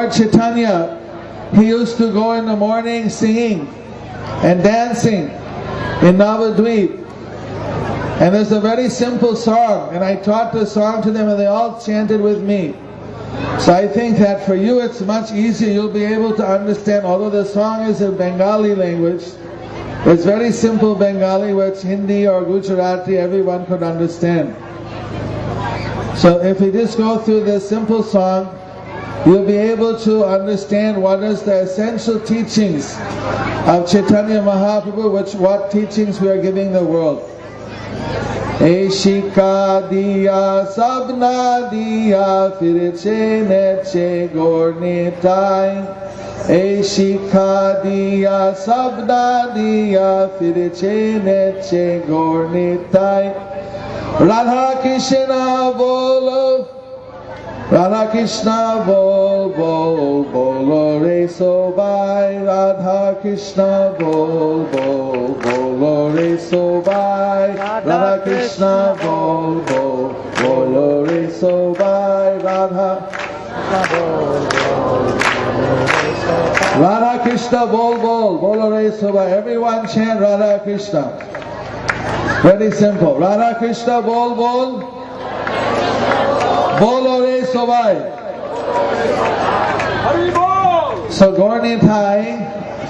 Lord Chaitanya, he used to go in the morning singing and dancing in Navadvip. And there's a very simple song, and I taught the song to them and they all chanted with me. So I think that for you it's much easier, you'll be able to understand, although the song is in Bengali language, it's very simple Bengali, which Hindi or Gujarati everyone could understand. So if we just go through this simple song, you'll be able to understand what is the essential teachings of Chaitanya Mahaprabhu, what teachings we are giving the world. Eshika diya sabna diya firche neche gornitai. Eshika diya sabna diya firche neche gornitai. Radha Krishna bolo, Radha Krishna bolo re sobai. Radha Krishna bolo re sobai. Radha Krishna bolo re sobai. Radha Krishna bolo re sobai. Everyone chant Radha Krishna. Very simple. Radha Krishna bolo re sobai. So Gornitai,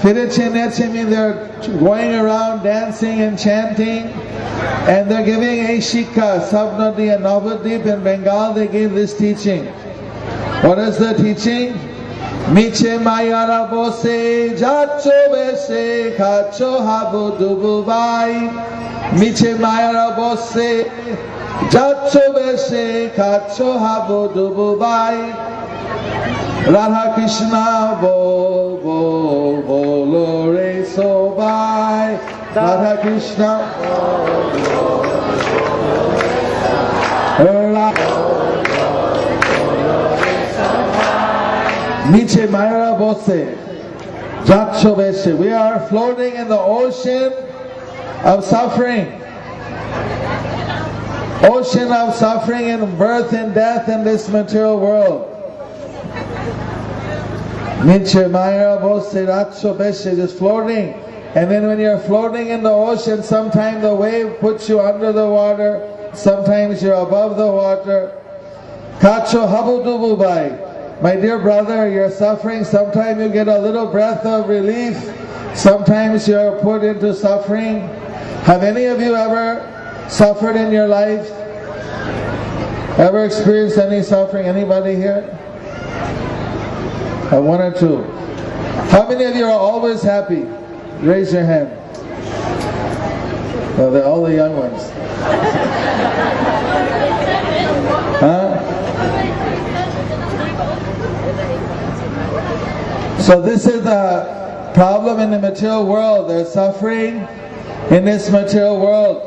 Firiche Neche mean they're going around dancing and chanting, and they're giving Eshika, Sabnadi and Navadvip. In Bengal they gave this teaching. What is the teaching? Miche Mayara Bose, Jacho Bese, Kacho Habu Dububai. Miche Mayara Bose, Jacho Bese, Kacho Habu Dububai. Radha Krishna bolo re sobai. Radha Krishna Niche Mayara Bose Jacho Beshe. We are floating in the ocean of suffering. Ocean of suffering and birth and death in this material world. Niche Mayara Bose Jacho Beshe, just floating. And then when you're floating in the ocean, sometimes the wave puts you under the water, sometimes you're above the water. Kacho Habudubu Bai. My dear brother, you're suffering. Sometimes you get a little breath of relief. Sometimes you're put into suffering. Have any of you ever suffered in your life? Ever experienced any suffering? Anybody here? One or two. How many of you are always happy? Raise your hand. Well, they're all the young ones. Huh? So this is the problem in the material world. There's suffering in this material world.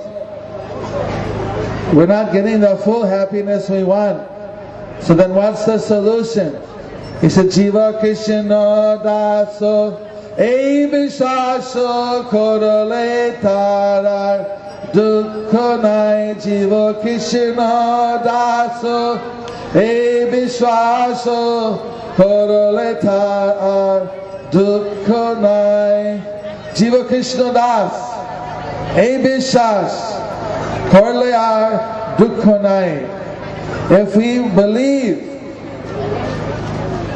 We're not getting the full happiness we want. So then what's the solution? He said, Jiva Krishna Daso Ei Vishasho Korole Tarar Dukhanai. Jiva Krishna Daso Ei Vishasho Korole Tarar Dukhanai. Jiva Krishna Das Ei Vishas Korle Ar Dukhanai. If we believe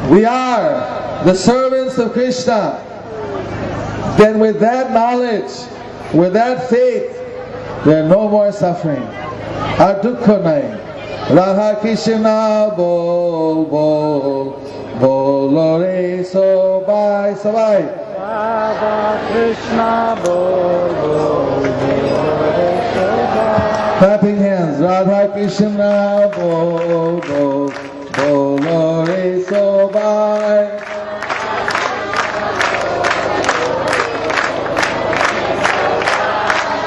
we are the servants of Krishna, then with that knowledge, with that faith, there are no more suffering. Adukhanai. Radha Krishna bolo re sobai sobai. Radha Krishna bolo re sobai. Clapping hands. Radha Krishna bolo re sobai.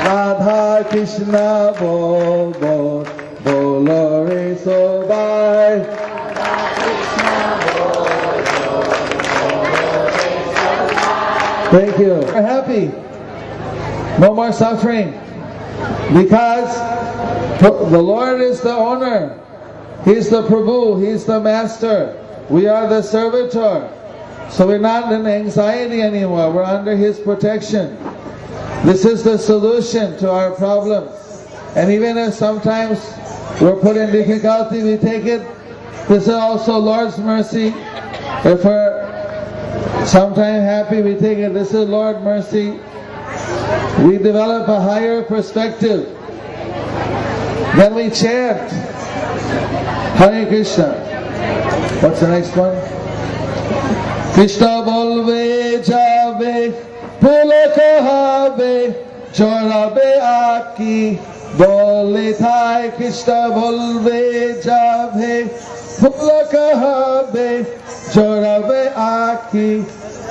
Radha Krishna bolo re sobai. Thank you. We're happy. No more suffering. Because the Lord is the owner. He's the Prabhu. He's the Master. We are the servitor. So we're not in anxiety anymore. We're under His protection. This is the solution to our problems. And even if sometimes we're put in difficulty, we take it. This is also Lord's mercy. If we're sometimes happy, we take it. This is Lord's mercy. We develop a higher perspective. Then we chant Hare Krishna. What's the next one? Krishna bolve jave, pula kahave, jorabe aki, bole thai. Krishna bolve jave, pula kahave, jorabe aki,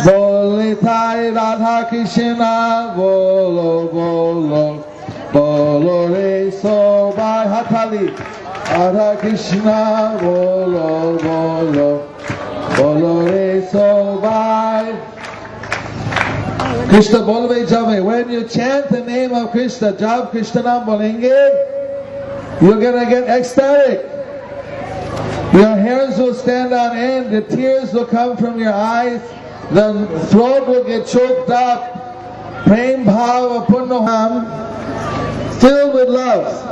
bole thai. Radha Krishna bolo bolo, bolo re so by Hatali. Radha Krishna bolo bolo, bolo re so by. Krishna bolve jave. When you chant the name of Krishna, Jab Krishna Nam bolenge, you're gonna get ecstatic. Your hairs will stand on end, the tears will come from your eyes, the throat will get choked up. Prem bhava purnaham, filled with love,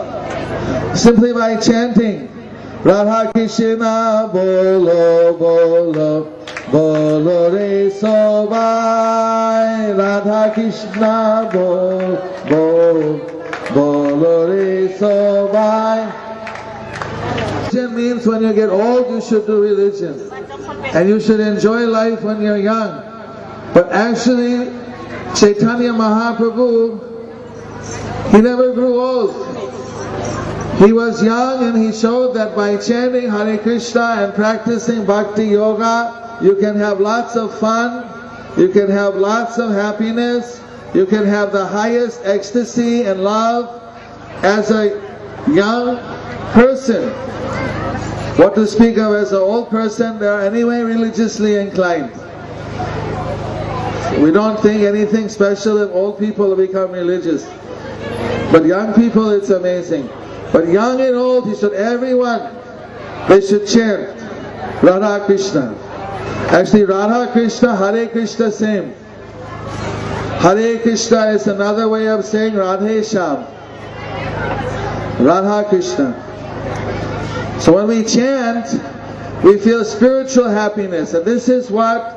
simply by chanting Radha Krishna bolo bolo, bolo re so vai. Radha Krishna bolo bolo, bolo re so vai. Religion means when you get old you should do religion, and you should enjoy life when you're young. But actually Chaitanya Mahaprabhu, he never grew old. He was young, and he showed that by chanting Hare Krishna and practicing Bhakti Yoga, you can have lots of fun, you can have lots of happiness, you can have the highest ecstasy and love as a young person. What to speak of as an old person? They are anyway religiously inclined. We don't think anything special if old people become religious. But young people, it's amazing. But young and old, everyone, they should chant Radha Krishna. Actually, Radha Krishna, Hare Krishna, same. Hare Krishna is another way of saying Radhe Sham. Radha Krishna. So when we chant, we feel spiritual happiness. And this is what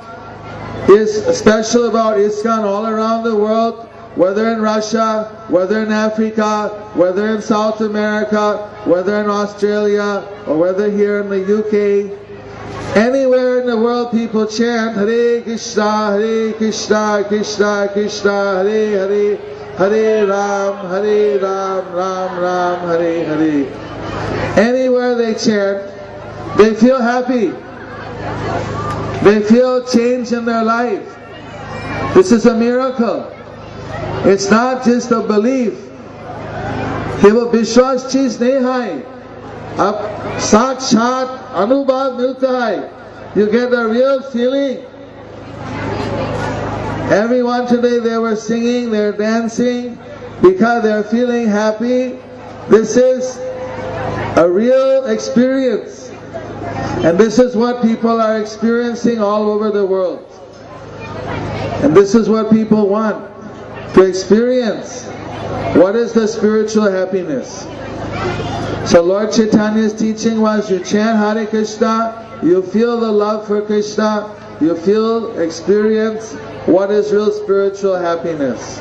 is special about ISKCON all around the world, whether in Russia, whether in Africa, whether in South America, whether in Australia, or whether here in the UK. Anywhere in the world people chant Hare Krishna, Krishna Krishna, Hare Hare, Hare Ram, Ram Ram, Hare Hare. Anywhere they chant, they feel happy. They feel change in their life. This is a miracle. It's not just a belief. केवल विश्वास चीज नहीं है, अब साक्षात अनुभव मिलता है. You get a real feeling. Everyone today, they were singing, they're dancing because they're feeling happy. This is a real experience. And this is what people are experiencing all over the world. And this is what people want to experience. What is the spiritual happiness? So Lord Chaitanya's teaching was, you chant Hare Krishna, you feel the love for Krishna, you experience what is real spiritual happiness.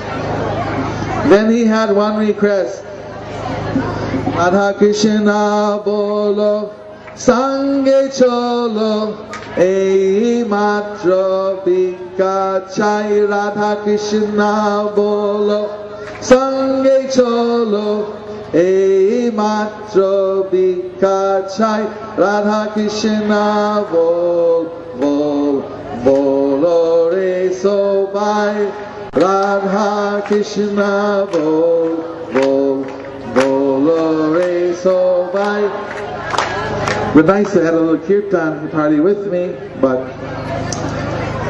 Then he had one request. Radha Krishna bolo, Sange cholo, ei matra bika chai. Radha Krishna bolo, Sange cholo, ei matra bika chai. Radha Krishna bolo re so bai. Radha Krishna bolo re so bai. It would be nice to have a little kirtan party with me, but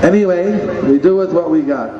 anyway, we do with what we got.